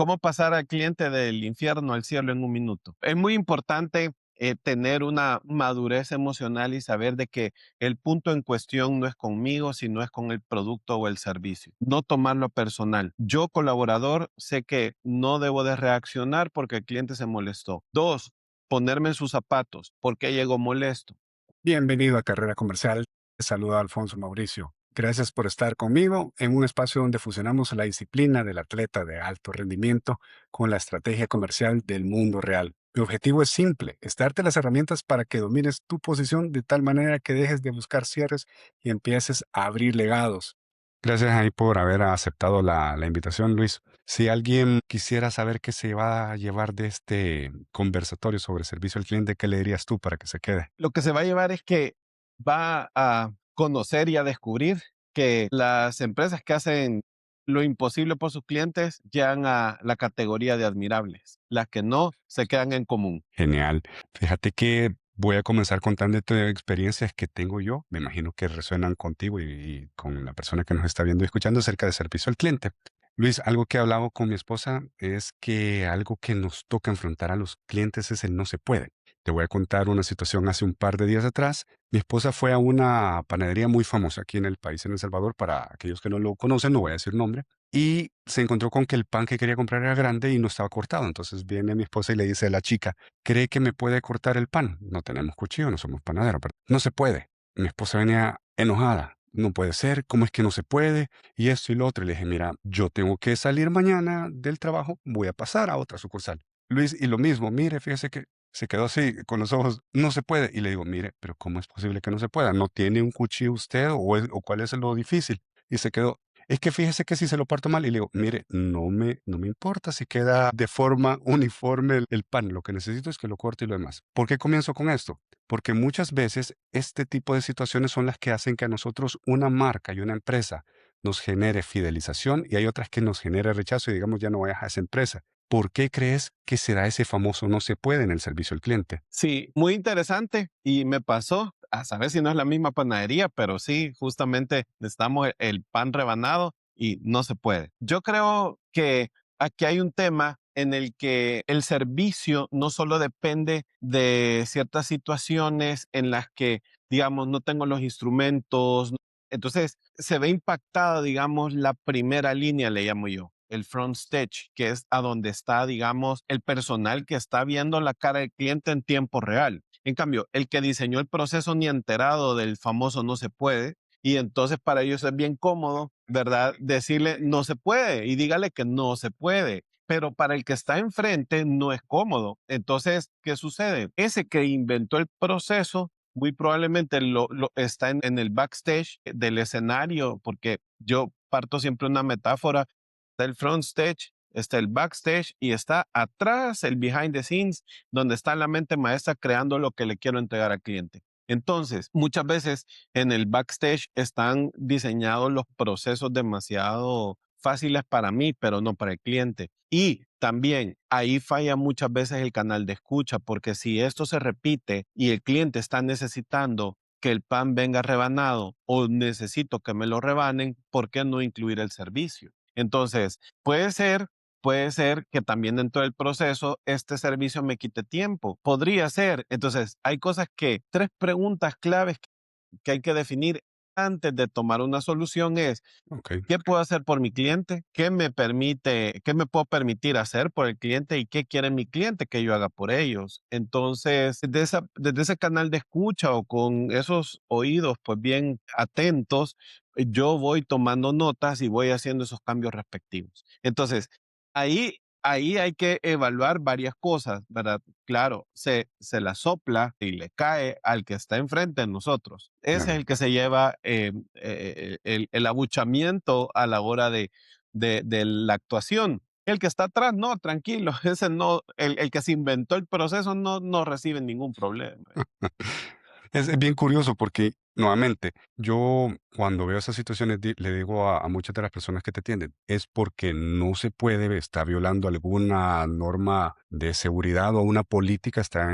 cómo pasar al cliente del infierno al cielo en un minuto. Es muy importante tener una madurez emocional y saber de que el punto en cuestión no es conmigo, sino es con el producto o el servicio. No tomarlo personal. Yo, colaborador, sé que no debo de reaccionar porque el cliente se molestó. Dos, ponerme en sus zapatos. ¿Por qué llegó molesto? Bienvenido a Carrera Comercial. Te saluda Alfonso Mauricio. Gracias por estar conmigo en un espacio donde fusionamos la disciplina del atleta de alto rendimiento con la estrategia comercial del mundo real. Mi objetivo es simple, es darte las herramientas para que domines tu posición de tal manera que dejes de buscar cierres y empieces a abrir legados. Gracias ahí por haber aceptado la invitación, Luis. Si alguien quisiera saber qué se va a llevar de este conversatorio sobre servicio al cliente, ¿qué le dirías tú para que se quede? Lo que se va a llevar es que va a conocer y a descubrir que las empresas que hacen lo imposible por sus clientes llegan a la categoría de admirables. Las que no se quedan en común. Genial. Fíjate que voy a comenzar contándote experiencias que tengo yo. Me imagino que resuenan contigo y con la persona que nos está viendo y escuchando acerca de servicio al cliente. Luis, algo que he hablado con mi esposa es que algo que nos toca enfrentar a los clientes es el no se puede. Te voy a contar una situación hace un par de días atrás. Mi esposa fue a una panadería muy famosa aquí en el país, en El Salvador. Para aquellos que no lo conocen, no voy a decir nombre. Y se encontró con que el pan que quería comprar era grande y no estaba cortado. Entonces viene mi esposa y le dice a la chica, ¿cree que me puede cortar el pan? No tenemos cuchillo, no somos panaderos, pero no se puede. Mi esposa venía enojada. No puede ser, ¿cómo es que no se puede? Y esto y lo otro. Y le dije, mira, yo tengo que salir mañana del trabajo, voy a pasar a otra sucursal. Luis, y lo mismo, mire, fíjese que se quedó así, con los ojos, no se puede. Y le digo, mire, pero ¿cómo es posible que no se pueda? ¿No tiene un cuchillo usted o cuál es lo difícil? Y se quedó, es que fíjese que si se lo parto mal, y le digo, mire, no me importa si queda de forma uniforme el pan, lo que necesito es que lo corte y lo demás. ¿Por qué comienzo con esto? Porque muchas veces este tipo de situaciones son las que hacen que a nosotros una marca y una empresa nos genere fidelización y hay otras que nos genere rechazo y digamos ya no vayas a esa empresa. ¿Por qué crees que se da ese famoso no se puede en el servicio al cliente? Sí, muy interesante y me pasó, a saber si no es la misma panadería, pero sí, justamente necesitamos el pan rebanado y no se puede. Yo creo que aquí hay un tema en el que el servicio no solo depende de ciertas situaciones en las que, digamos, no tengo los instrumentos, entonces se ve impactada, digamos, la primera línea, le llamo yo, el front stage, que es a donde está, digamos, el personal que está viendo la cara del cliente en tiempo real. En cambio, el que diseñó el proceso ni enterado del famoso no se puede, y entonces para ellos es bien cómodo, ¿verdad? Decirle no se puede y dígale que no se puede. Pero para el que está enfrente no es cómodo. Entonces, ¿qué sucede? Ese que inventó el proceso muy probablemente está en el backstage del escenario, porque yo parto siempre una metáfora. Está el front stage, está el backstage y está atrás el behind the scenes, donde está la mente maestra creando lo que le quiero entregar al cliente. Entonces, muchas veces en el backstage están diseñados los procesos demasiado fáciles para mí, pero no para el cliente. Y también ahí falla muchas veces el canal de escucha, porque si esto se repite y el cliente está necesitando que el pan venga rebanado o necesito que me lo rebanen, ¿por qué no incluir el servicio? Entonces, puede ser que también dentro del proceso este servicio me quite tiempo. Podría ser. Entonces, hay cosas que, tres preguntas claves que hay que definir antes de tomar una solución es, Ok. ¿qué puedo hacer por mi cliente? Qué me puedo permitir hacer por el cliente y qué quiere mi cliente que yo haga por ellos? Entonces, desde ese canal de escucha o con esos oídos pues bien atentos, yo voy tomando notas y voy haciendo esos cambios respectivos. Entonces, ahí hay que evaluar varias cosas, ¿verdad? Claro, se la sopla y le cae al que está enfrente de nosotros. Ese es Claro. el que se lleva el abuchamiento a la hora de la actuación. El que está atrás, no, tranquilo, ese no, el que se inventó el proceso no recibe ningún problema. Es bien curioso porque, nuevamente, yo cuando veo esas situaciones le digo a muchas de las personas que te atienden, es porque no se puede, está violando alguna norma de seguridad o una política, está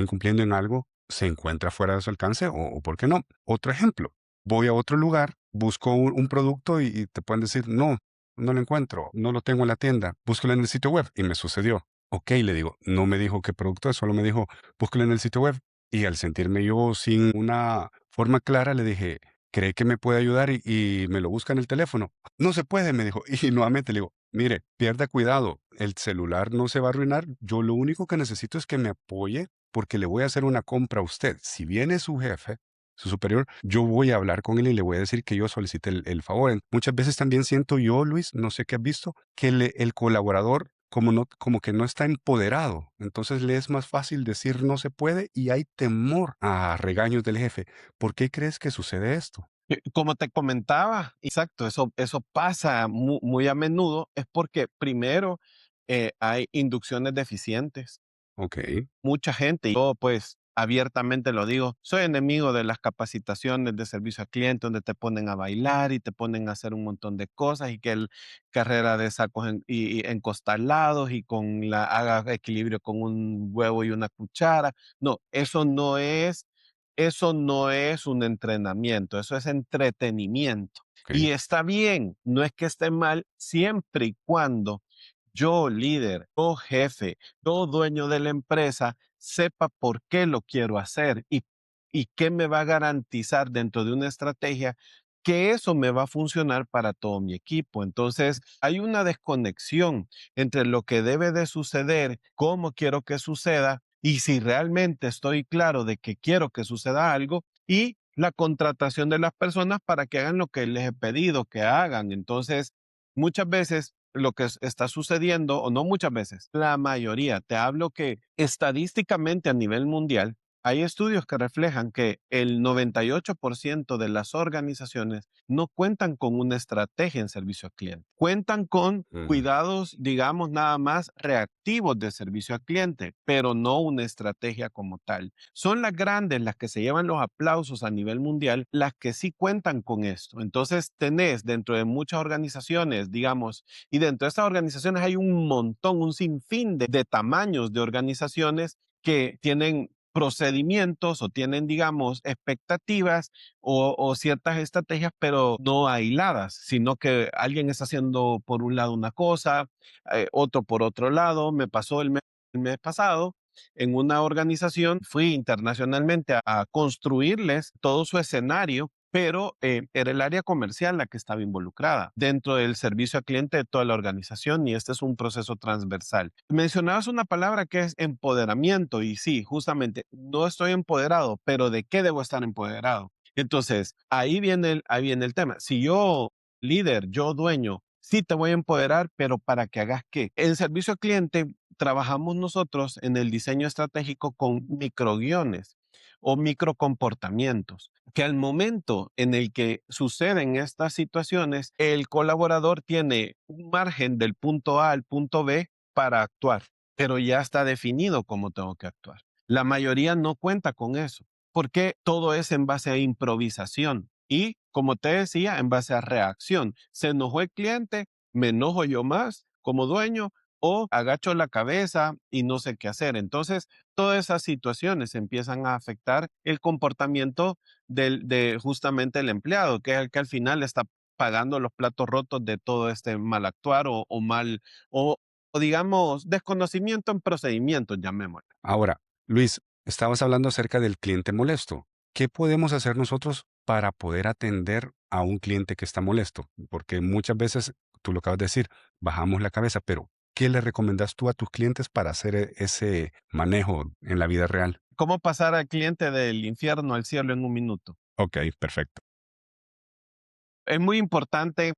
incumpliendo en algo, se encuentra fuera de su alcance o ¿por qué no? Otro ejemplo, voy a otro lugar, busco un producto y te pueden decir, no. no lo encuentro, no lo tengo en la tienda, búsquelo en el sitio web y me sucedió. Ok, le digo, no me dijo qué producto es, solo me dijo, búsquelo en el sitio web. Y al sentirme yo sin una forma clara, le dije, ¿cree que me puede ayudar y me lo busca en el teléfono? No se puede, me dijo. Y nuevamente le digo, mire, pierda cuidado, el celular no se va a arruinar, yo lo único que necesito es que me apoye porque le voy a hacer una compra a usted. Si viene su jefe, su superior, yo voy a hablar con él y le voy a decir que yo solicité el favor. Muchas veces también siento yo, Luis, no sé qué has visto, que el colaborador como que no está empoderado. Entonces le es más fácil decir no se puede y hay temor a regaños del jefe. ¿Por qué crees que sucede esto? Como te comentaba, exacto, eso pasa muy a menudo, es porque primero hay inducciones deficientes. Ok. Mucha gente, y yo pues abiertamente lo digo, soy enemigo de las capacitaciones de servicio al cliente donde te ponen a bailar y te ponen a hacer un montón de cosas y que el carrera de sacos y encostalados y con la haga equilibrio con un huevo y una cuchara. No, eso no es un entrenamiento, eso es entretenimiento. Ok. Y está bien, no es que esté mal siempre y cuando yo líder, yo jefe, yo dueño de la empresa, sepa por qué lo quiero hacer y qué me va a garantizar dentro de una estrategia que eso me va a funcionar para todo mi equipo. Entonces, hay una desconexión entre lo que debe de suceder, cómo quiero que suceda y si realmente estoy claro de que quiero que suceda algo y la contratación de las personas para que hagan lo que les he pedido que hagan. Entonces, muchas veces lo que está sucediendo, o no muchas veces, la mayoría, te hablo que estadísticamente a nivel mundial, hay estudios que reflejan que el 98% de las organizaciones no cuentan con una estrategia en servicio al cliente. Cuentan con Mm, cuidados, digamos, nada más reactivos de servicio al cliente, pero no una estrategia como tal. Son las grandes, las que se llevan los aplausos a nivel mundial, las que sí cuentan con esto. Entonces, tenés dentro de muchas organizaciones, digamos, y dentro de estas organizaciones hay un montón, un sinfín de tamaños de organizaciones que tienen procedimientos o tienen, digamos, expectativas o ciertas estrategias, pero no aisladas, sino que alguien está haciendo por un lado una cosa, otro por otro lado. Me pasó el mes pasado en una organización, fui internacionalmente a construirles todo su escenario, pero era el área comercial la que estaba involucrada dentro del servicio al cliente de toda la organización y este es un proceso transversal. Mencionabas una palabra que es empoderamiento y sí, justamente, no estoy empoderado, pero ¿de qué debo estar empoderado? Entonces, ahí viene el tema. Si yo, líder, yo dueño, sí te voy a empoderar, pero ¿para que hagas qué? En servicio al cliente trabajamos nosotros en el diseño estratégico con microguiones o microcomportamientos, que al momento en el que suceden estas situaciones, el colaborador tiene un margen del punto A al punto B para actuar, pero ya está definido cómo tengo que actuar. La mayoría no cuenta con eso, porque todo es en base a improvisación y, como te decía, en base a reacción. Se enojó el cliente, me enojo yo más como dueño o agacho la cabeza y no sé qué hacer. Entonces, todas esas situaciones empiezan a afectar el comportamiento de justamente el empleado, que es el que al final está pagando los platos rotos de todo este mal actuar o mal, o, o digamos, desconocimiento en procedimientos, llamémoslo. Ahora, Luis, estabas hablando acerca del cliente molesto. ¿Qué podemos hacer nosotros para poder atender a un cliente que está molesto? Porque muchas veces, tú lo acabas de decir, bajamos la cabeza, pero ¿qué le recomiendas tú a tus clientes para hacer ese manejo en la vida real? ¿Cómo pasar al cliente del infierno al cielo en un minuto? Ok, perfecto. Es muy importante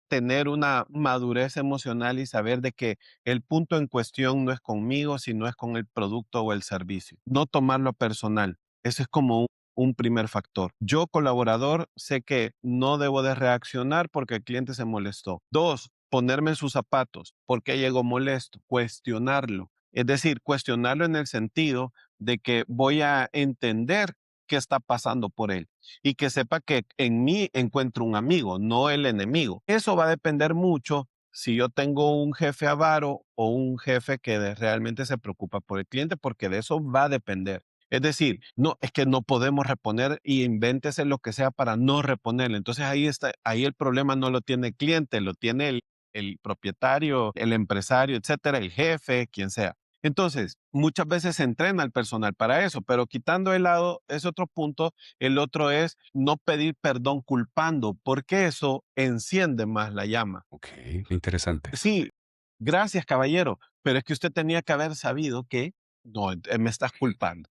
tener una madurez emocional y saber de que el punto en cuestión no es conmigo, sino es con el producto o el servicio. No tomarlo personal. Ese es como un primer factor. Yo, colaborador, sé que no debo de reaccionar porque el cliente se molestó. Dos, ponerme en sus zapatos. ¿Por qué llegó molesto? Cuestionarlo. Es decir, cuestionarlo en el sentido de que voy a entender qué está pasando por él y que sepa que en mí encuentro un amigo, no el enemigo. Eso va a depender mucho si yo tengo un jefe avaro o un jefe que realmente se preocupa por el cliente, porque de eso va a depender. Es decir, no, es que no podemos reponer y invéntese lo que sea para no reponerle. Entonces ahí está, ahí el problema no lo tiene el cliente, lo tiene el propietario, el empresario, etcétera, el jefe, quien sea. Entonces, muchas veces se entrena al personal para eso, pero quitando de lado ese otro punto, el otro es no pedir perdón culpando, porque eso enciende más la llama. Ok, interesante. Sí, gracias, caballero, pero es que usted tenía que haber sabido que no, me estás culpando.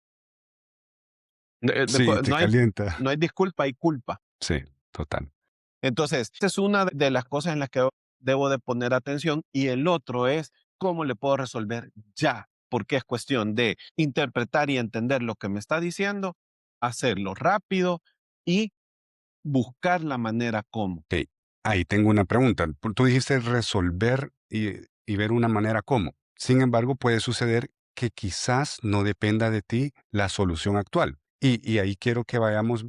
Sí, te No hay, calienta. no hay disculpa, hay culpa. Sí, total. Entonces, esta es una de las cosas en las que debo de poner atención y el otro es cómo le puedo resolver ya, porque es cuestión de interpretar y entender lo que me está diciendo, hacerlo rápido y buscar la manera cómo. Ok, ahí tengo una pregunta. Tú dijiste resolver y ver una manera cómo. Sin embargo, puede suceder que quizás no dependa de ti la solución actual. Y ahí quiero que vayamos,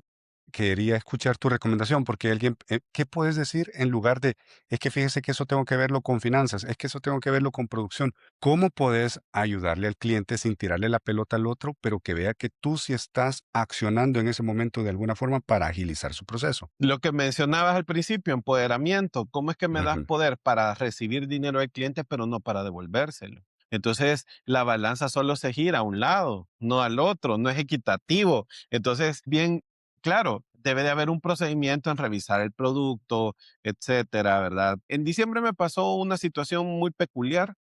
quería escuchar tu recomendación, porque alguien, ¿qué puedes decir en lugar de, es que fíjese que eso tengo que verlo con finanzas, es que eso tengo que verlo con producción? ¿Cómo puedes ayudarle al cliente sin tirarle la pelota al otro, pero que vea que tú sí estás accionando en ese momento de alguna forma para agilizar su proceso? Lo que mencionabas al principio, empoderamiento. ¿Cómo es que me das Ujú. poder para recibir dinero del cliente, pero no para devolvérselo? Entonces, la balanza solo se gira a un lado, no al otro, no es equitativo. Entonces, bien, claro, debe de haber un procedimiento en revisar el producto, etcétera, ¿verdad? En diciembre me pasó una situación muy peculiar.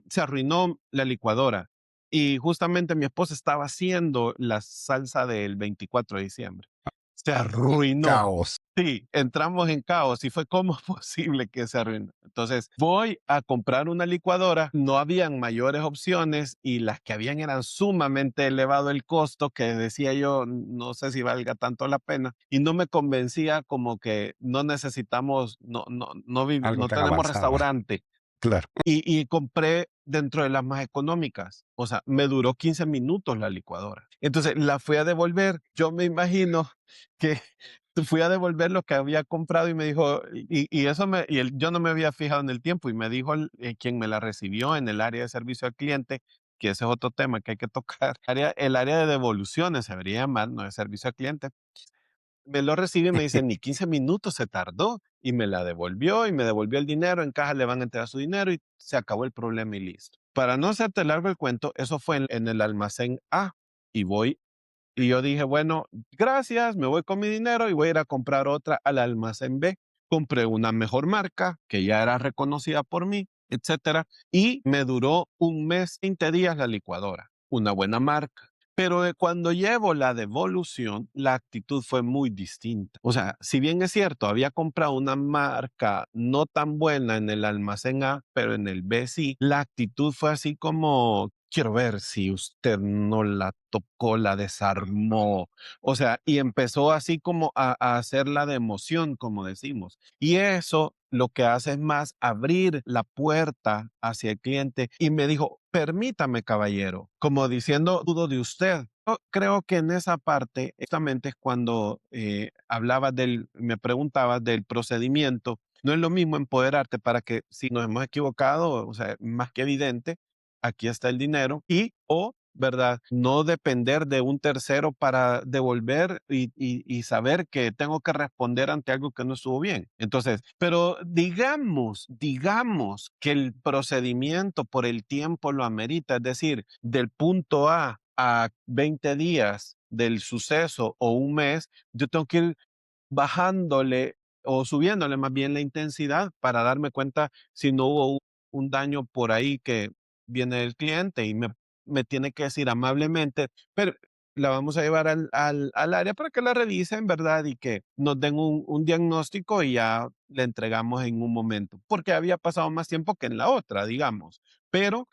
Se arruinó la licuadora y justamente mi esposa estaba haciendo la salsa del 24 de diciembre. Se arruinó. Caos. Sí, entramos en caos y fue cómo es posible que se arruinó. Entonces, voy a comprar una licuadora, no habían mayores opciones y las que habían eran sumamente elevado el costo que decía yo, no sé si valga tanto la pena y no me convencía como que no necesitamos, Algo no tan tenemos avanzado. restaurante Claro. y compré dentro de las más económicas. O sea, me duró 15 minutos la licuadora. Entonces la fui a devolver. Yo me imagino que fui a devolver lo que había comprado y me dijo, yo no me había fijado en el tiempo y me dijo quien me la recibió en el área de servicio al cliente, que ese es otro tema que hay que tocar. El área de devoluciones se debería llamar, no de servicio al cliente. Me lo recibe y me dice, ni 15 minutos se tardó y me la devolvió y me devolvió el dinero, en caja le van a entregar su dinero y se acabó el problema y listo. Para no hacerte largo el cuento, eso fue en el almacén A y voy y yo dije, bueno, gracias, me voy con mi dinero y voy a ir a comprar otra al almacén B. Compré una mejor marca que ya era reconocida por mí, etcétera, y me duró un mes, 20 días la licuadora, una buena marca. Pero cuando llevo la devolución, la actitud fue muy distinta. O sea, si bien es cierto, había comprado una marca no tan buena en el almacén A, pero en el B sí, la actitud fue así como, quiero ver si usted no la tocó, la desarmó. O sea, y empezó así como a hacerla de emoción, como decimos. Y eso lo que hace es más abrir la puerta hacia el cliente y me dijo, permítame, caballero, como diciendo, dudo de usted. Yo creo que en esa parte, justamente es cuando me preguntaba del procedimiento. No es lo mismo empoderarte para que si nos hemos equivocado, o sea, más que evidente, aquí está el dinero o, ¿verdad? No depender de un tercero para devolver y saber que tengo que responder ante algo que no estuvo bien. Entonces, pero digamos que el procedimiento por el tiempo lo amerita, es decir, del punto a 20 días del suceso o un mes, yo tengo que ir bajándole o subiéndole más bien la intensidad para darme cuenta si no hubo un daño por ahí que viene del cliente y me tiene que decir amablemente, pero la vamos a llevar al área para que la revisen, ¿verdad? Y que nos den un diagnóstico y ya le entregamos en un momento, porque había pasado más tiempo que en la otra, digamos. Pero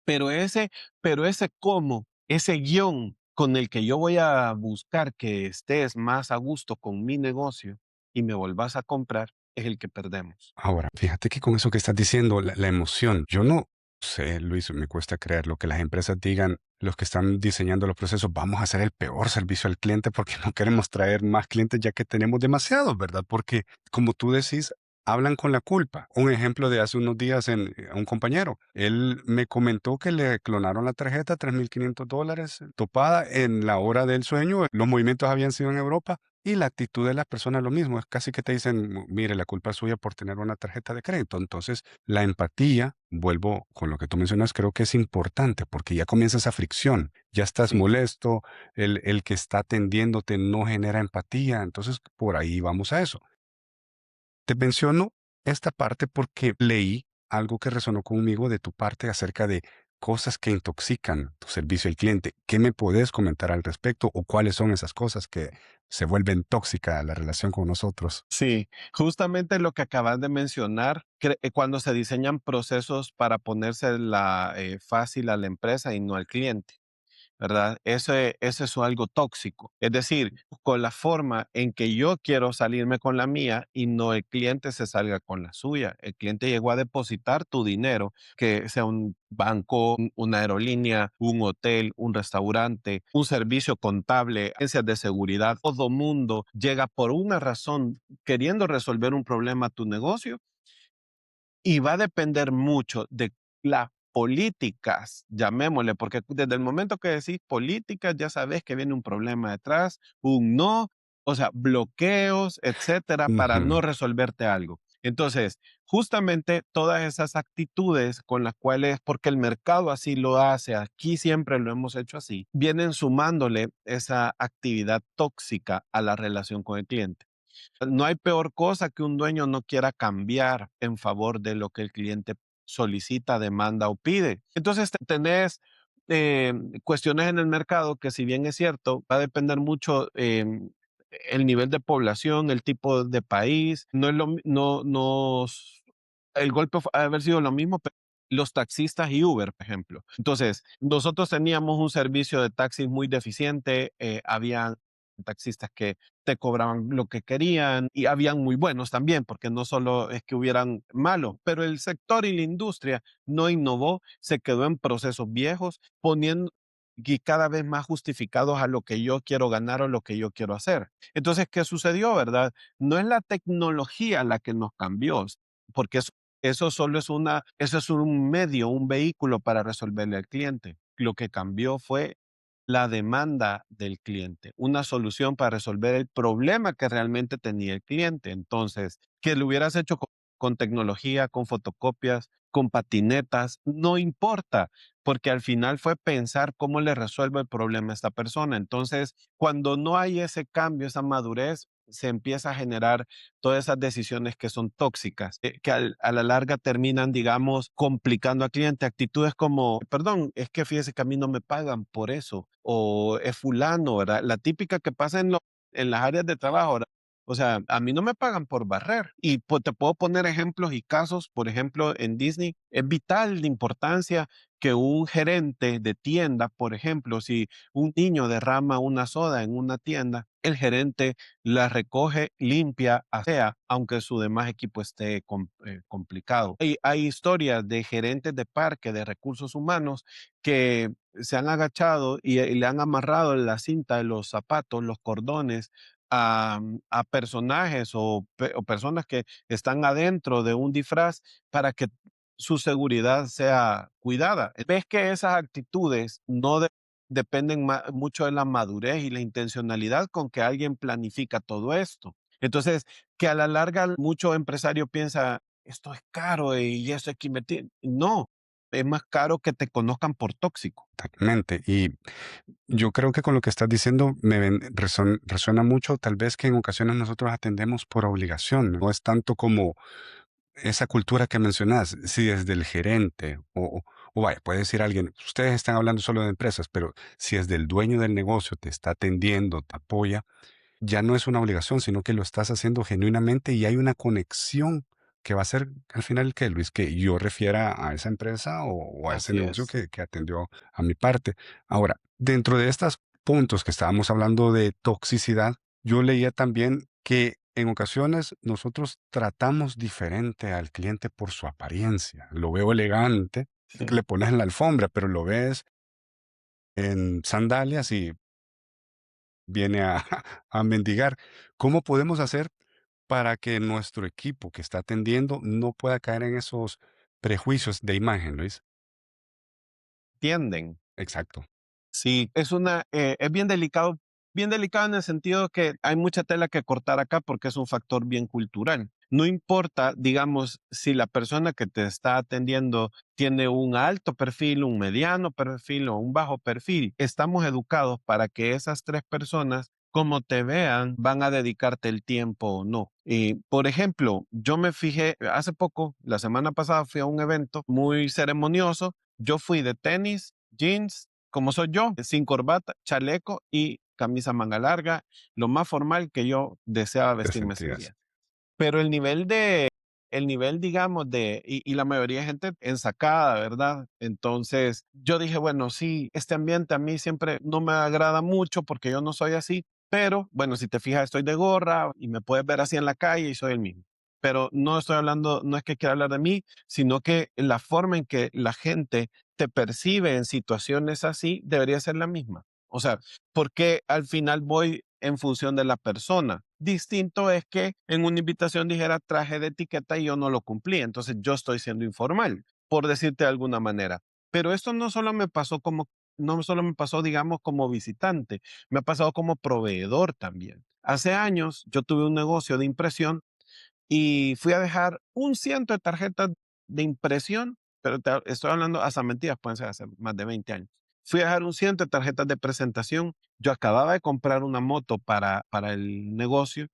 pero ese pero ese cómo, ese guión con el que yo voy a buscar que estés más a gusto con mi negocio y me volvás a comprar, es el que perdemos. Ahora, fíjate que con eso que estás diciendo, la emoción, yo no sé, Luis, me cuesta creer lo que las empresas digan, los que están diseñando los procesos, vamos a hacer el peor servicio al cliente porque no queremos traer más clientes ya que tenemos demasiados, ¿verdad? Porque, como tú decís, hablan con la culpa. Un ejemplo de hace unos días a un compañero, él me comentó que le clonaron la tarjeta, $3,500 topada en la hora del sueño, los movimientos habían sido en Europa Y la actitud de la persona lo mismo, es casi que te dicen, Mire, la culpa es suya por tener una tarjeta de crédito". Entonces, la empatía, vuelvo con lo que tú mencionas, creo que es importante, porque ya comienza esa fricción, ya estás Sí, molesto, el que está atendiéndote no genera empatía, entonces por ahí vamos a eso. Te menciono esta parte porque leí algo que resonó conmigo de tu parte acerca de cosas que intoxican tu servicio al cliente. ¿Qué me puedes comentar al respecto o cuáles son esas cosas que se vuelven tóxica la relación con nosotros? sí, justamente lo que acabas de mencionar, cuando se diseñan procesos para ponérsela fácil a la empresa y no al cliente. ¿Verdad? Eso es algo tóxico. Es decir, con la forma en que yo quiero salirme con la mía y no el cliente se salga con la suya. El cliente llegó a depositar tu dinero, que sea un banco, una aerolínea, un hotel, un restaurante, un servicio contable, agencias de seguridad. Todo mundo llega por una razón queriendo resolver un problema a tu negocio y va a depender mucho de las políticas, llamémosle, porque desde el momento que decís políticas, ya sabes que viene un problema detrás, un no, o sea, bloqueos, etcétera, para Ujú. no resolverte algo. Entonces, justamente todas esas actitudes con las cuales, porque el mercado así lo hace, aquí siempre lo hemos hecho así, vienen sumándole esa actividad tóxica a la relación con el cliente. No hay peor cosa que un dueño no quiera cambiar en favor de lo que el cliente solicita, demanda o pide. Entonces tenés cuestiones en el mercado que si bien es cierto, va a depender mucho el nivel de población, el tipo de país, no es lo, el golpe ha de haber sido lo mismo, pero los taxistas y Uber, por ejemplo. Entonces, nosotros teníamos un servicio de taxis muy deficiente, había taxistas que te cobraban lo que querían y habían muy buenos también, porque no solo es que hubieran malos, pero el sector y la industria no innovó, se quedó en procesos viejos, poniendo y cada vez más justificados a lo que yo quiero ganar o lo que yo quiero hacer. Entonces, ¿qué sucedió, verdad? No es la tecnología la que nos cambió, porque eso solo es eso es un medio, un vehículo para resolverle al cliente. Lo que cambió fue la demanda del cliente, una solución para resolver el problema que realmente tenía el cliente. Entonces, que lo hubieras hecho con tecnología, con fotocopias, con patinetas, no importa, porque al final fue pensar cómo le resuelvo el problema a esta persona. Entonces, cuando no hay ese cambio, esa madurez, se empieza a generar todas esas decisiones que son tóxicas, que a la larga terminan, digamos, complicando al cliente. Actitudes como, perdón, es que fíjese que a mí no me pagan por eso, o es fulano, ¿verdad? La típica que pasa en las áreas de trabajo, ¿verdad? O sea, a mí no me pagan por barrer. Y pues, te puedo poner ejemplos y casos, por ejemplo, en Disney, es vital de importancia que un gerente de tienda, por ejemplo, si un niño derrama una soda en una tienda, el gerente la recoge, limpia, asea, aunque su demás equipo esté complicado. Hay historias de gerentes de parque, de recursos humanos, que se han agachado y le han amarrado la cinta de los zapatos, los cordones, a personajes o personas que están adentro de un disfraz para que su seguridad sea cuidada. Ves que esas actitudes no dependen mucho de la madurez y la intencionalidad con que alguien planifica todo esto. Entonces, que a la larga mucho empresario piensa, esto es caro y eso hay que invertir. No, es más caro que te conozcan por tóxico. Totalmente. Y yo creo que con lo que estás diciendo resuena mucho, tal vez que en ocasiones nosotros atendemos por obligación, no es tanto como esa cultura que mencionas, si desde el gerente o vaya, puede decir alguien, ustedes están hablando solo de empresas, pero si es del dueño del negocio, te está atendiendo, te apoya, ya no es una obligación, sino que lo estás haciendo genuinamente y hay una conexión que va a ser al final que Luis, que yo refiera a esa empresa o a ese Así negocio es. que atendió a mi parte. Ahora, dentro de estos puntos que estábamos hablando de toxicidad, yo leía también que en ocasiones nosotros tratamos diferente al cliente por su apariencia. Lo veo elegante, que Sí. le pones en la alfombra, pero lo ves en sandalias y viene a, a mendigar. ¿Cómo podemos hacer para que nuestro equipo que está atendiendo no pueda caer en esos prejuicios de imagen, Luis? Tienden. Exacto. Sí, es bien delicado bien delicado en el sentido que hay mucha tela que cortar acá porque es un factor bien cultural. No importa, digamos, si la persona que te está atendiendo tiene un alto perfil, un mediano perfil o un bajo perfil. Estamos educados para que esas tres personas, como te vean, van a dedicarte el tiempo o no. Y, por ejemplo, yo me fijé hace poco, la semana pasada fui a un evento muy ceremonioso. Yo fui de tenis, jeans, como soy yo, sin corbata, chaleco y camisa manga larga, lo más formal que yo deseaba Te vestirme ese sentías. día. Pero el nivel, digamos, y la mayoría de gente ensacada, ¿verdad? Entonces, yo dije, bueno, sí, este ambiente a mí siempre no me agrada mucho porque yo no soy así, pero bueno, si te fijas, estoy de gorra y me puedes ver así en la calle y soy el mismo. Pero no estoy hablando, no es que quiera hablar de mí, sino que la forma en que la gente te percibe en situaciones así debería ser la misma. O sea, porque al final voy en función de la persona. Distinto es que en una invitación dijera traje de etiqueta y yo no lo cumplí, entonces yo estoy siendo informal, por decirte de alguna manera. Pero esto no solo me pasó, digamos, como visitante, me ha pasado como proveedor también. Hace años yo tuve un negocio de impresión y fui a dejar un ciento de tarjetas de impresión, pero estoy hablando hasta mentiras, pueden ser hace más de 20 años. Fui a dejar un ciento de tarjetas de presentación. Yo acababa de comprar una moto para el negocio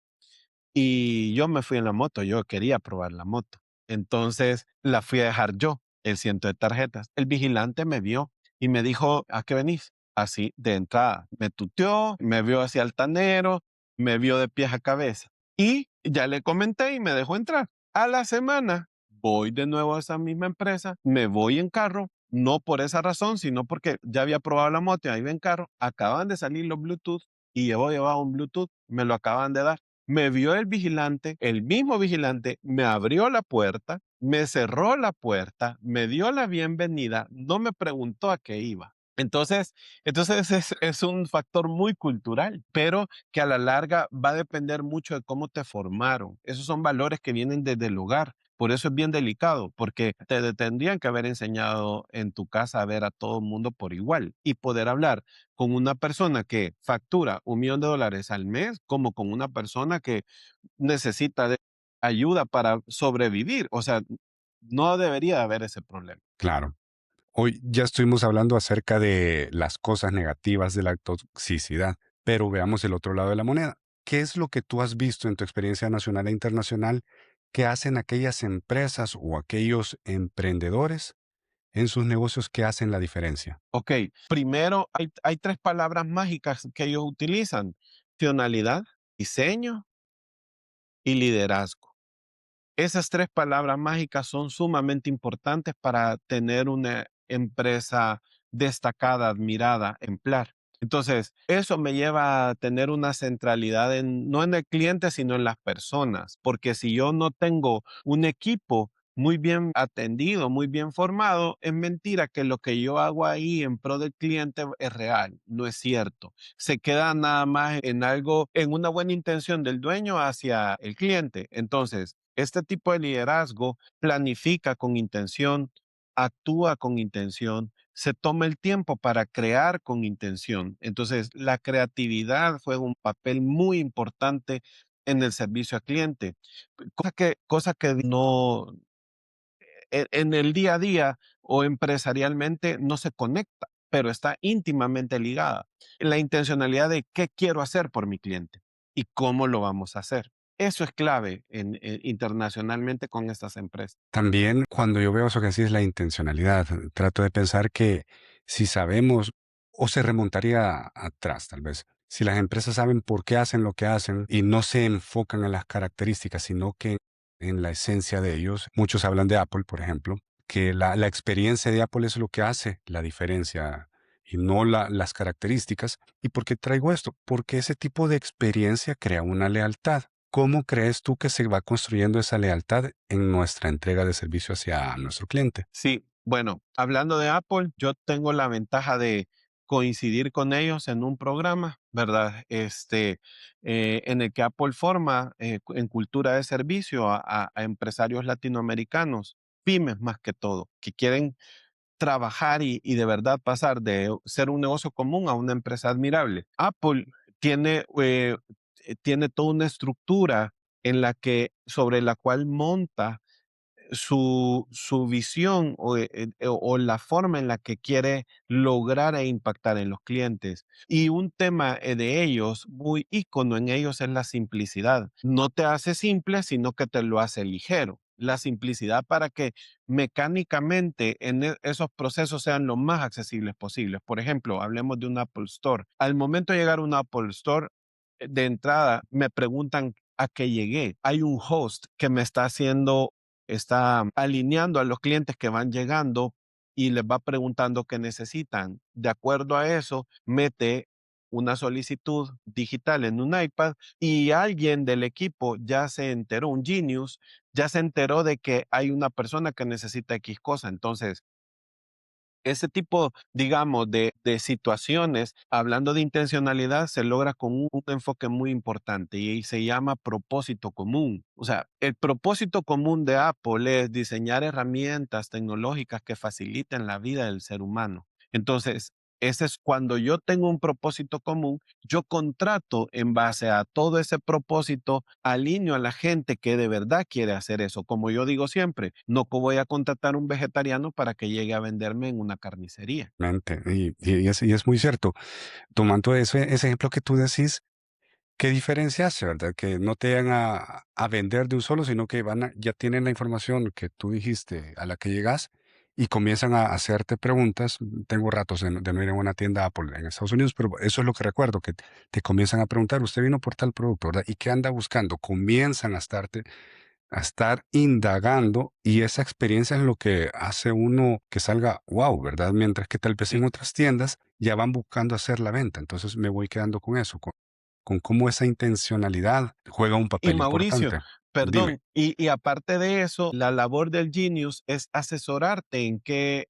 y yo me fui en la moto, yo quería probar la moto. Entonces la fui a dejar yo, el ciento de tarjetas. El vigilante me vio y me dijo, ¿a qué venís? Así de entrada. Me tuteó, me vio así altanero, me vio de pies a cabeza. Y ya le comenté y me dejó entrar. A la semana voy de nuevo a esa misma empresa, me voy en carro, no por esa razón, sino porque ya había probado la moto y ahí iba en carro. Acaban de salir los Bluetooth y llevaba un Bluetooth, me lo acaban de dar. Me vio el vigilante, el mismo vigilante me abrió la puerta, me cerró la puerta, me dio la bienvenida, no me preguntó a qué iba. Entonces es un factor muy cultural, pero que a la larga va a depender mucho de cómo te formaron. Esos son valores que vienen desde el hogar. Por eso es bien delicado, porque tendrían que haber enseñado en tu casa a ver a todo el mundo por igual y poder hablar con una persona que factura $1 millón al mes, como con una persona que necesita de ayuda para sobrevivir. O sea, no debería haber ese problema. Claro. Hoy ya estuvimos hablando acerca de las cosas negativas de la toxicidad, pero veamos el otro lado de la moneda. ¿Qué es lo que tú has visto en tu experiencia nacional e internacional que hacen aquellas empresas o aquellos emprendedores en sus negocios que hacen la diferencia? Ok, primero hay tres palabras mágicas que ellos utilizan: funcionalidad, diseño y liderazgo. Esas tres palabras mágicas son sumamente importantes para tener una empresa destacada, admirada, ejemplar. Entonces, eso me lleva a tener una centralidad no en el cliente, sino en las personas, porque si yo no tengo un equipo muy bien atendido, muy bien formado, es mentira que lo que yo hago ahí en pro del cliente es real, no es cierto. Se queda nada más en algo, en una buena intención del dueño hacia el cliente. Entonces, este tipo de liderazgo planifica con intención, actúa con intención, se toma el tiempo para crear con intención. Entonces, la creatividad juega un papel muy importante en el servicio al cliente, cosa que no en el día a día o empresarialmente no se conecta, pero está íntimamente ligada. La intencionalidad de qué quiero hacer por mi cliente y cómo lo vamos a hacer. Eso es clave internacionalmente con estas empresas. También cuando yo veo eso que así es la intencionalidad, trato de pensar que si sabemos, o se remontaría atrás tal vez, si las empresas saben por qué hacen lo que hacen y no se enfocan en las características, sino que en la esencia de ellos. Muchos hablan de Apple, por ejemplo, que la experiencia de Apple es lo que hace la diferencia y no las características. ¿Y por qué traigo esto? Porque ese tipo de experiencia crea una lealtad. ¿Cómo crees tú que se va construyendo esa lealtad en nuestra entrega de servicio hacia nuestro cliente? Sí, bueno, hablando de Apple, yo tengo la ventaja de coincidir con ellos en un programa, ¿verdad? En el que Apple forma en cultura de servicio a empresarios latinoamericanos, pymes más que todo, que quieren trabajar y de verdad pasar de ser un negocio común a una empresa admirable. Apple tiene toda una estructura sobre la cual monta su visión o la forma en la que quiere lograr e impactar en los clientes. Y un tema de ellos, muy ícono en ellos, es la simplicidad. No te hace simple, sino que te lo hace ligero. La simplicidad para que mecánicamente esos procesos sean lo más accesibles posibles. Por ejemplo, hablemos de un Apple Store. Al momento de llegar a un Apple Store, de entrada me preguntan a qué llegué. Hay un host que me está alineando a los clientes que van llegando y les va preguntando qué necesitan. De acuerdo a eso, mete una solicitud digital en un iPad y alguien del equipo ya se enteró, un genius, ya se enteró de que hay una persona que necesita X cosa. Entonces, ese tipo, digamos, de situaciones, hablando de intencionalidad, se logra con un enfoque muy importante y se llama propósito común. O sea, el propósito común de Apple es diseñar herramientas tecnológicas que faciliten la vida del ser humano. Entonces, ese es cuando yo tengo un propósito común, yo contrato en base a todo ese propósito, alineo a la gente que de verdad quiere hacer eso. Como yo digo siempre, no voy a contratar un vegetariano para que llegue a venderme en una carnicería. Mente, y es muy cierto. Tomando ese ejemplo que tú decís, ¿qué diferencia hace, verdad? Que no te van a vender de un solo, sino que ya tienen la información que tú dijiste a la que llegas y comienzan a hacerte preguntas. Tengo ratos de no ir a una tienda Apple en Estados Unidos, pero eso es lo que recuerdo, que te comienzan a preguntar, usted vino por tal producto, ¿verdad? ¿Y qué anda buscando? Comienzan a estar indagando y esa experiencia es lo que hace uno que salga wow, ¿verdad? Mientras que tal vez en Sí. otras tiendas ya van buscando hacer la venta. Entonces me voy quedando con eso, con cómo esa intencionalidad juega un Y papel Mauricio, importante. Dime. perdón, y aparte de eso, la labor del Genius es asesorarte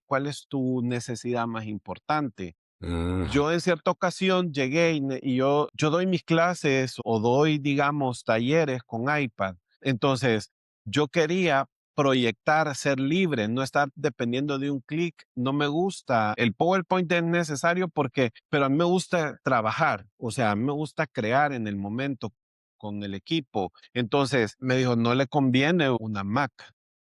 cuál es tu necesidad más importante. Mm, Yo en cierta ocasión llegué y yo doy mis clases o doy, digamos, talleres con iPad. Entonces, yo quería proyectar, ser libre, no estar dependiendo de un clic. No me gusta. El PowerPoint es necesario pero a mí me gusta trabajar. O sea, a mí me gusta crear en el momento con el equipo. Entonces, me dijo, no le conviene una Mac.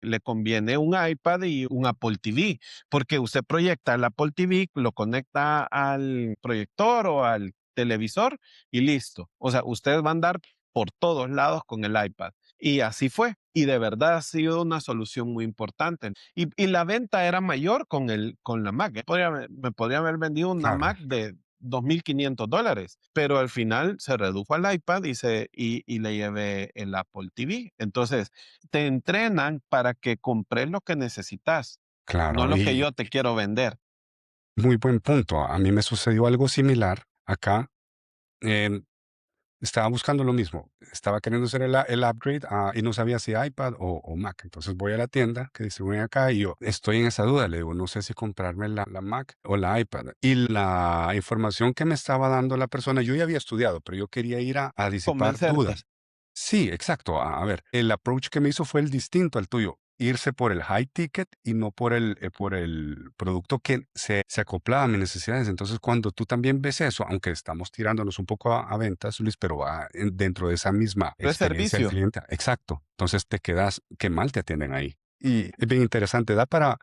Le conviene un iPad y un Apple TV, porque usted proyecta el Apple TV, lo conecta al proyector o al televisor y listo. O sea, ustedes van a andar por todos lados con el iPad. Y así fue. Y de verdad ha sido una solución muy importante. Y la venta era mayor con la Mac. Me podría haber vendido una claro, Mac de $2,500, pero al final se redujo al iPad y le llevé el Apple TV. Entonces, te entrenan para que compres lo que necesitas, no claro. lo que Y yo te quiero vender. muy buen punto. A mí me sucedió algo similar acá. en- Estaba buscando lo mismo. Estaba queriendo hacer el upgrade y no sabía si iPad o Mac. Entonces voy a la tienda que distribuyen acá y yo estoy en esa duda. Le digo, no sé si comprarme la Mac o la iPad. Y la información que me estaba dando la persona, yo ya había estudiado, pero yo quería ir a disipar Convencerte. dudas. Sí, exacto. A ver, el approach que me hizo fue el distinto al tuyo. Irse por el high ticket y no por el producto que se acoplaba a mis necesidades. Entonces, cuando tú también ves eso, aunque estamos tirándonos un poco a ventas, Luis, pero va dentro de esa misma Es experiencia del servicio. cliente. Exacto. Entonces te quedas, qué mal te atienden ahí. Y es bien interesante, da para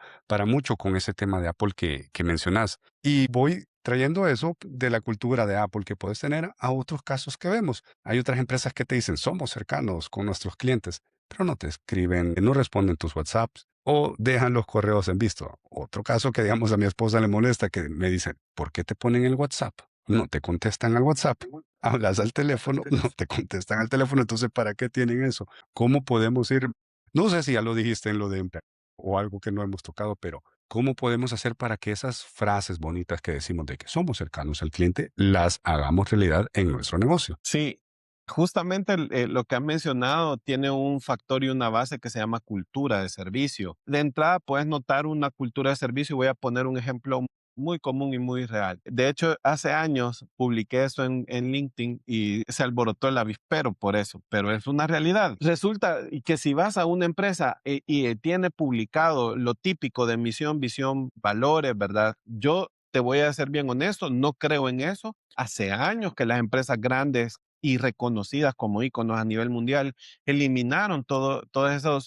mucho con ese tema de Apple que mencionas. Y voy trayendo eso de la cultura de Apple que puedes tener a otros casos que vemos. Hay otras empresas que te dicen, somos cercanos con nuestros clientes, pero no te escriben, no responden tus WhatsApps o dejan los correos en visto. Otro caso que, digamos, a mi esposa le molesta, que me dicen, ¿por qué te ponen el WhatsApp? No te contestan al WhatsApp. Hablas al teléfono, no te contestan al teléfono. Entonces, ¿para qué tienen eso? ¿Cómo podemos ir? No sé si ya lo dijiste en lo de o algo que no hemos tocado, pero ¿cómo podemos hacer para que esas frases bonitas que decimos de que somos cercanos al cliente las hagamos realidad en nuestro negocio? Sí, justamente lo que han mencionado tiene un factor y una base que se llama cultura de servicio. De entrada puedes notar una cultura de servicio y voy a poner un ejemplo muy común y muy real. De hecho, hace años publiqué eso en LinkedIn y se alborotó el avispero por eso, pero es una realidad. Resulta que si vas a una empresa y tiene publicado lo típico de misión, visión, valores, ¿verdad? Yo te voy a ser bien honesto, no creo en eso. Hace años que las empresas grandes y reconocidas como íconos a nivel mundial eliminaron todos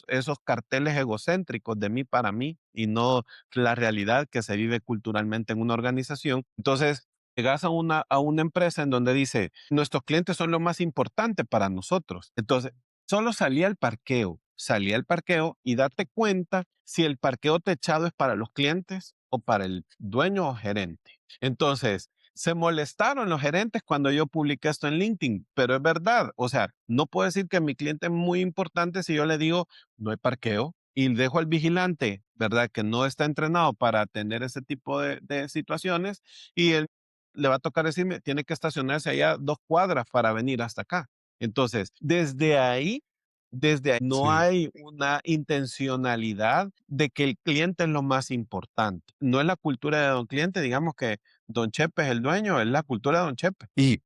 esos carteles egocéntricos de mí para mí y no la realidad que se vive culturalmente en una organización. Entonces, llegas a una empresa en donde dice, nuestros clientes son lo más importante para nosotros. Entonces, solo salí al parqueo y darte cuenta si el parqueo techado es para los clientes o para el dueño o gerente. Entonces, se molestaron los gerentes cuando yo publiqué esto en LinkedIn, pero es verdad. O sea, no puedo decir que mi cliente es muy importante si yo le digo no hay parqueo y dejo al vigilante, ¿verdad? Que no está entrenado para atender ese tipo de situaciones y él le va a tocar decirme, tiene que estacionarse allá 2 cuadras para venir hasta acá. Entonces, desde ahí no Sí. hay una intencionalidad de que el cliente es lo más importante. No es la cultura de don cliente, digamos que don Chepe es el dueño, es la cultura de don Chepe. Y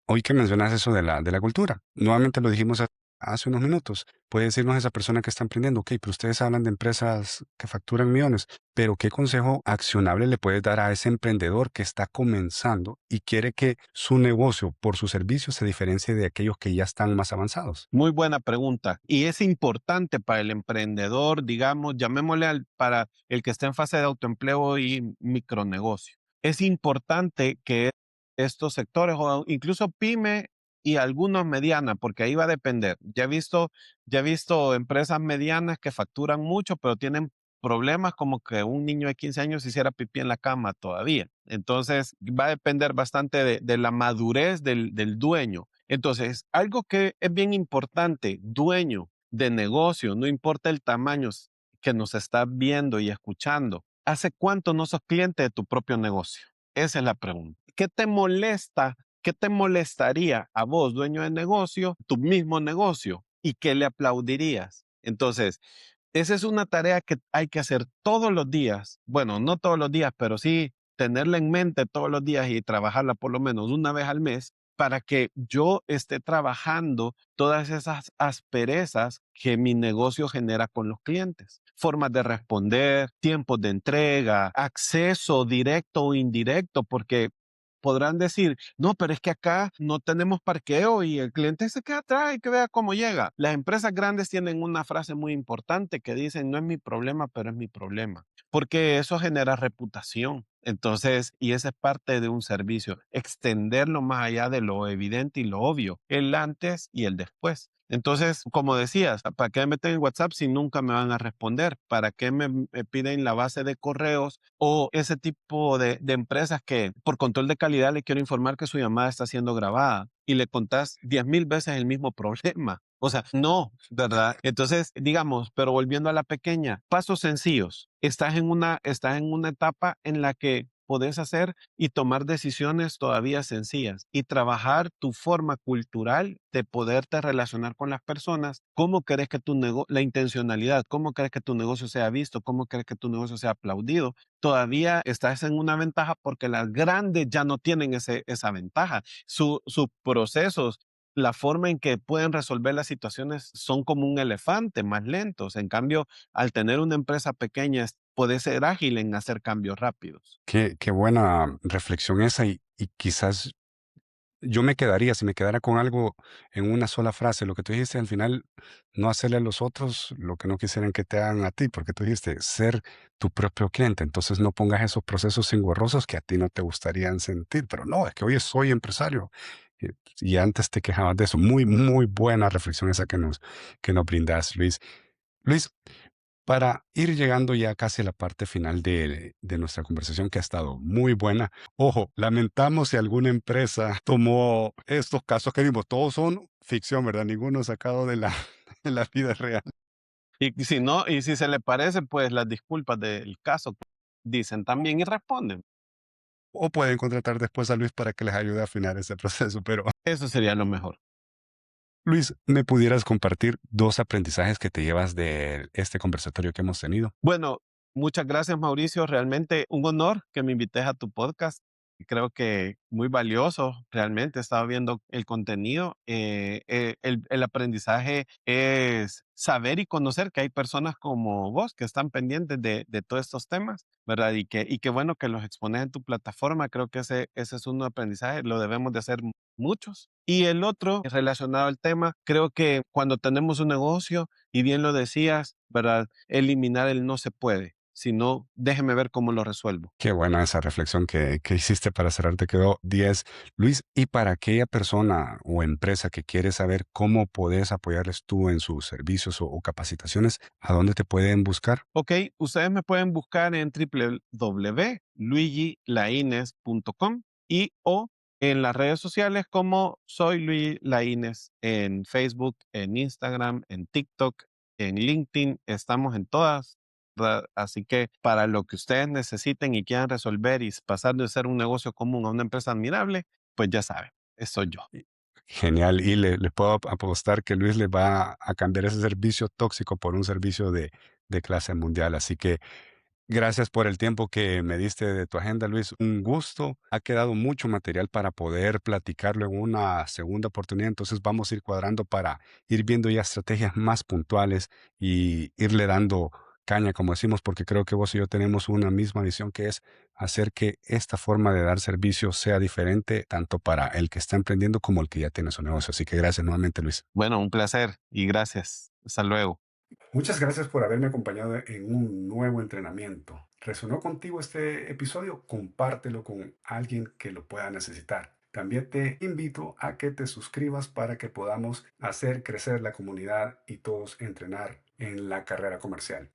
hoy que mencionas eso de la cultura, nuevamente lo dijimos hace unos minutos, puede decirnos esa persona que está emprendiendo, ok, pero ustedes hablan de empresas que facturan millones, pero ¿qué consejo accionable le puedes dar a ese emprendedor que está comenzando y quiere que su negocio por su servicio se diferencie de aquellos que ya están más avanzados? Muy buena pregunta. Y es importante para el emprendedor, digamos, llamémosle para el que está en fase de autoempleo y micronegocio. Es importante que estos sectores o incluso pyme y algunos medianas, porque ahí va a depender. Ya he visto empresas medianas que facturan mucho, pero tienen problemas como que un niño de 15 años hiciera pipí en la cama todavía. Entonces, va a depender bastante de la madurez del dueño. Entonces, algo que es bien importante, dueño de negocio, no importa el tamaño que nos está viendo y escuchando, ¿hace cuánto no sos cliente de tu propio negocio? Esa es la pregunta. ¿Qué te molesta? ¿Qué te molestaría a vos, dueño de negocio, tu mismo negocio? ¿Y qué le aplaudirías? Entonces, esa es una tarea que hay que hacer todos los días. Bueno, no todos los días, pero sí tenerla en mente todos los días y trabajarla por lo menos una vez al mes para que yo esté trabajando todas esas asperezas que mi negocio genera con los clientes. Formas de responder, tiempos de entrega, acceso directo o indirecto, porque podrán decir, no, pero es que acá no tenemos parqueo y el cliente se queda atrás y que vea cómo llega. Las empresas grandes tienen una frase muy importante que dicen, no es mi problema, pero es mi problema, porque eso genera reputación. Entonces, y esa es parte de un servicio, extenderlo más allá de lo evidente y lo obvio, el antes y el después. Entonces, como decías, ¿para qué me meten en WhatsApp si nunca me van a responder? ¿Para qué me piden la base de correos o ese tipo de empresas que por control de calidad le quiero informar que su llamada está siendo grabada y le contás 10,000 veces el mismo problema? O sea, no, ¿verdad? Entonces, digamos, pero volviendo a la pequeña, pasos sencillos. Estás en una etapa en la que podés hacer y tomar decisiones todavía sencillas y trabajar tu forma cultural de poderte relacionar con las personas. ¿Cómo querés que la intencionalidad, cómo querés que tu negocio sea visto, cómo querés que tu negocio sea aplaudido? Todavía estás en una ventaja porque las grandes ya no tienen esa ventaja. Sus procesos, la forma en que pueden resolver las situaciones son como un elefante, más lentos. En cambio, al tener una empresa pequeña, puedes ser ágil en hacer cambios rápidos. Qué buena reflexión esa y quizás yo me quedaría, si me quedara con algo en una sola frase, lo que tú dijiste al final, no hacerle a los otros lo que no quisieran que te hagan a ti, porque tú dijiste ser tu propio cliente, entonces no pongas esos procesos engorrosos que a ti no te gustarían sentir, pero no, es que hoy soy empresario. Y, y antes te quejabas de eso. Muy, muy buena reflexión esa que nos brindas, Luis. Luis, para ir llegando ya casi a la parte final de nuestra conversación, que ha estado muy buena. Ojo, lamentamos si alguna empresa tomó estos casos que vimos. Todos son ficción, ¿verdad? Ninguno sacado de la, de la vida real. Y si no, y si se le parece, pues las disculpas del caso dicen también y responden. O pueden contratar después a Luis para que les ayude a afinar ese proceso. Pero, Eso sería lo mejor. Luis, ¿me pudieras compartir dos aprendizajes que te llevas de este conversatorio que hemos tenido? Bueno, muchas gracias, Mauricio. Realmente un honor que me invites a tu podcast. creo que muy valioso realmente. Estaba viendo el contenido. El aprendizaje es saber y conocer que hay personas como vos que están pendientes de todos estos temas, ¿verdad? Y qué bueno que los expones en tu plataforma. Creo que ese es un aprendizaje, lo debemos de hacer muchos. Y el otro, relacionado al tema, creo que cuando tenemos un negocio, y bien lo decías, ¿verdad? Eliminar el no se puede, sino déjeme ver cómo lo resuelvo. Qué buena esa reflexión que hiciste para cerrar, te quedó 10. Luis, y para aquella persona o empresa que quiere saber cómo puedes apoyarles tú en sus servicios o capacitaciones, ¿a dónde te pueden buscar? Ok, ustedes me pueden buscar en www.luigilaines.com y o en las redes sociales como soy Luigi Laines en Facebook, en Instagram, en TikTok, en LinkedIn. Estamos en todas, ¿verdad? Así que para lo que ustedes necesiten y quieran resolver y pasar de ser un negocio común a una empresa admirable, pues ya saben, eso soy yo. Genial, y le puedo apostar que Luis le va a cambiar ese servicio tóxico por un servicio de clase mundial. Así que gracias por el tiempo que me diste de tu agenda, Luis. Un gusto. Ha quedado mucho material para poder platicarlo en una segunda oportunidad. Entonces vamos a ir cuadrando para ir viendo ya estrategias más puntuales y irle dando caña, como decimos, porque creo que vos y yo tenemos una misma visión que es hacer que esta forma de dar servicio sea diferente tanto para el que está emprendiendo como el que ya tiene su negocio. Así que gracias nuevamente, Luis. Bueno, un placer y gracias. Hasta luego. Muchas gracias por haberme acompañado en un nuevo entrenamiento. ¿Resonó contigo este episodio? Compártelo con alguien que lo pueda necesitar. También te invito a que te suscribas para que podamos hacer crecer la comunidad y todos entrenar en la carrera comercial.